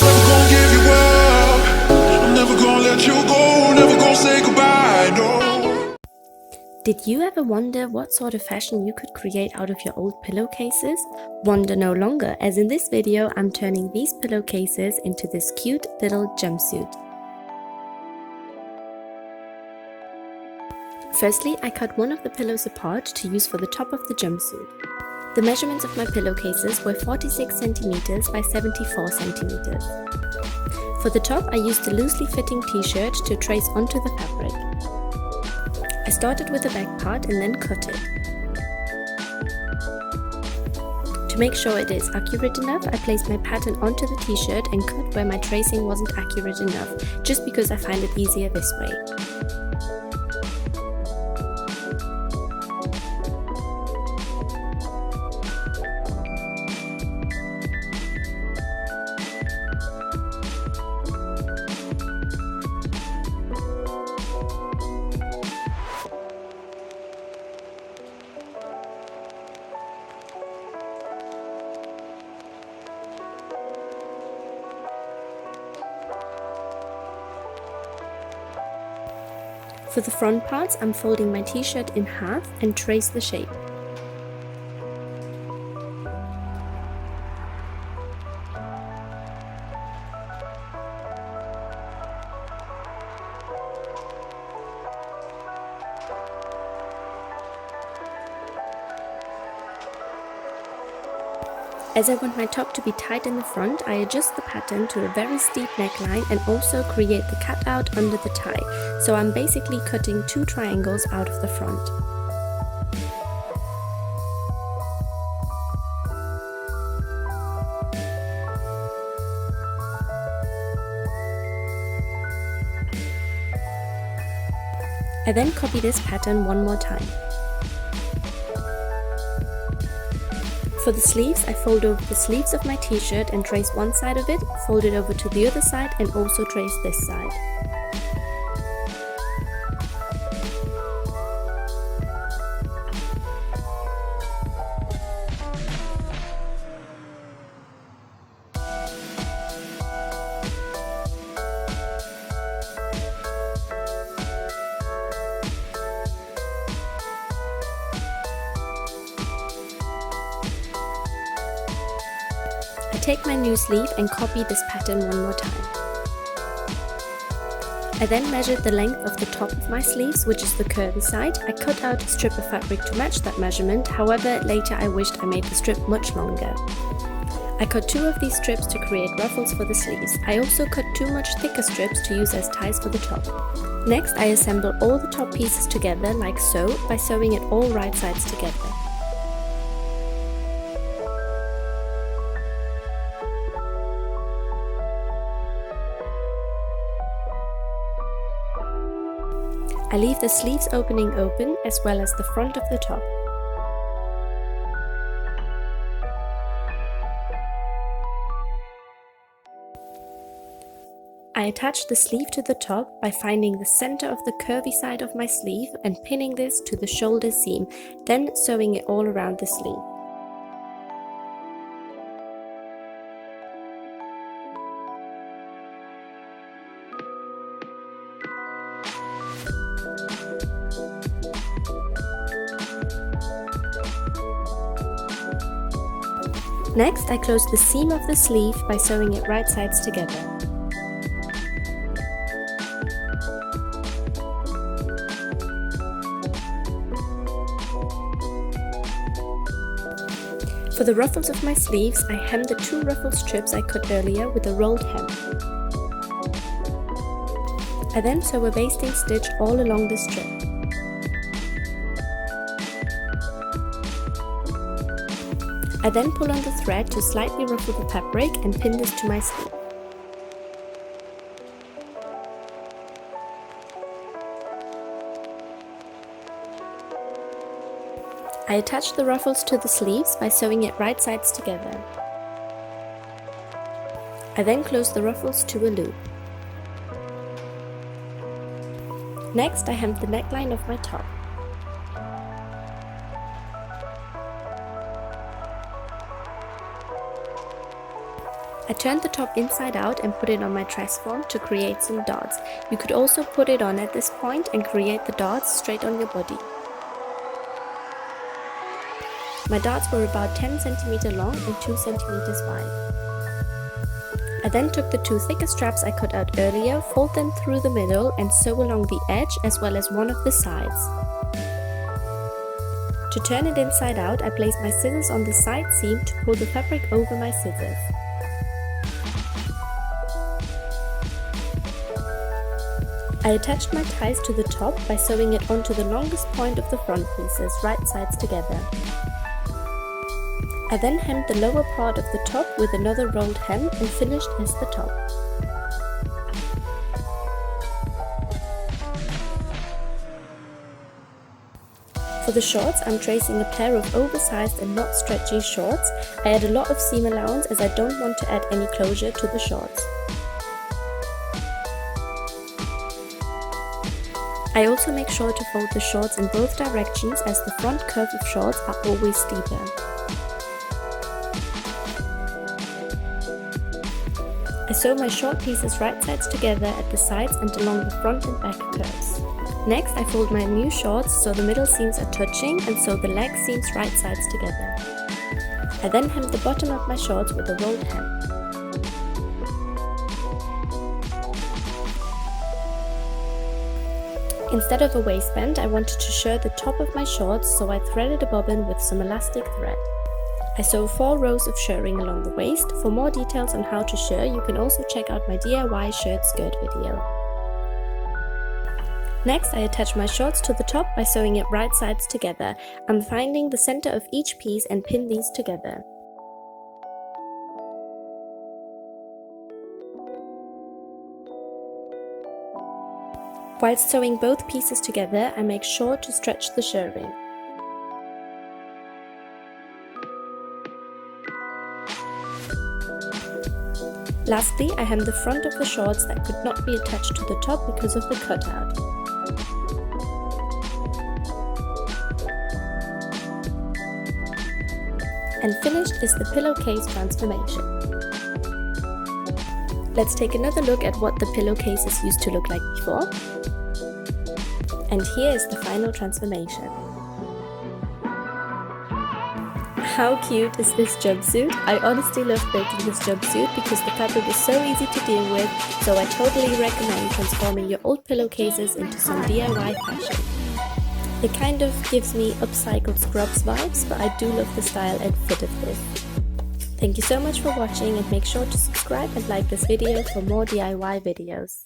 Never gonna give you up. I'm never gonna let you go. Never gonna say goodbye, no. Did you ever wonder what sort of fashion you could create out of your old pillowcases? Wonder no longer, as in this video I'm turning these pillowcases into this cute little jumpsuit. Firstly, I cut one of the pillows apart to use for the top of the jumpsuit. The measurements of my pillowcases were 46 cm by 74 cm. For the top, I used a loosely fitting t-shirt to trace onto the fabric. I started with the back part and then cut it. To make sure it is accurate enough, I placed my pattern onto the t-shirt and cut where my tracing wasn't accurate enough, just because I find it easier this way. For the front parts, I'm folding my t-shirt in half and trace the shape. As I want my top to be tight in the front, I adjust the pattern to a very steep neckline and also create the cutout under the tie, so I'm basically cutting 2 triangles out of the front. I then copy this pattern one more time. For the sleeves, I fold over the sleeves of my t-shirt and trace one side of it, fold it over to the other side and also trace this side. I take my new sleeve and copy this pattern one more time. I then measured the length of the top of my sleeves, which is the curvy side. I cut out a strip of fabric to match that measurement, however later I wished I made the strip much longer. I cut 2 of these strips to create ruffles for the sleeves. I also cut 2 much thicker strips to use as ties for the top. Next, I assemble all the top pieces together like so by sewing it all right sides together. I leave the sleeves opening open as well as the front of the top. I attach the sleeve to the top by finding the center of the curvy side of my sleeve and pinning this to the shoulder seam, then sewing it all around the sleeve. Next, I close the seam of the sleeve by sewing it right sides together. For the ruffles of my sleeves, I hem the 2 ruffle strips I cut earlier with a rolled hem. I then sew a basting stitch all along the strip. I then pull on the thread to slightly ruffle the fabric and pin this to my sleeve. I attach the ruffles to the sleeves by sewing it right sides together. I then close the ruffles to a loop. Next, I hem the neckline of my top. I turned the top inside out and put it on my dress form to create some dots. You could also put it on at this point and create the dots straight on your body. My dots were about 10 cm long and 2 cm wide. I then took the two thicker straps I cut out earlier, fold them through the middle and sew along the edge as well as one of the sides. To turn it inside out, I placed my scissors on the side seam to pull the fabric over my scissors. I attached my ties to the top by sewing it onto the longest point of the front pieces, right sides together. I then hemmed the lower part of the top with another rolled hem and finished as the top. For the shorts, I'm tracing a pair of oversized and not stretchy shorts. I add a lot of seam allowance as I don't want to add any closure to the shorts. I also make sure to fold the shorts in both directions as the front curve of shorts are always steeper. I sew my short pieces right sides together at the sides and along the front and back curves. Next, I fold my new shorts so the middle seams are touching and sew the leg seams right sides together. I then hem the bottom of my shorts with a rolled hem. Instead of a waistband, I wanted to show the top of my shorts, so I threaded a bobbin with some elastic thread. I sew 4 rows of shirring along the waist. For more details on how to shirr, you can also check out my DIY shirt skirt video. Next, I attach my shorts to the top by sewing it right sides together. I'm finding the center of each piece and pin these together. Whilst sewing both pieces together, I make sure to stretch the shirring. Lastly, I hem the front of the shorts that could not be attached to the top because of the cutout. And finished is the pillowcase transformation. Let's take another look at what the pillowcases used to look like before. And here is the final transformation. How cute is this jumpsuit? I honestly love making this jumpsuit because the fabric is so easy to deal with, so I totally recommend transforming your old pillowcases into some DIY fashion. It kind of gives me upcycled scrubs vibes, but I do love the style and fit of this. Thank you so much for watching and make sure to subscribe and like this video for more DIY videos.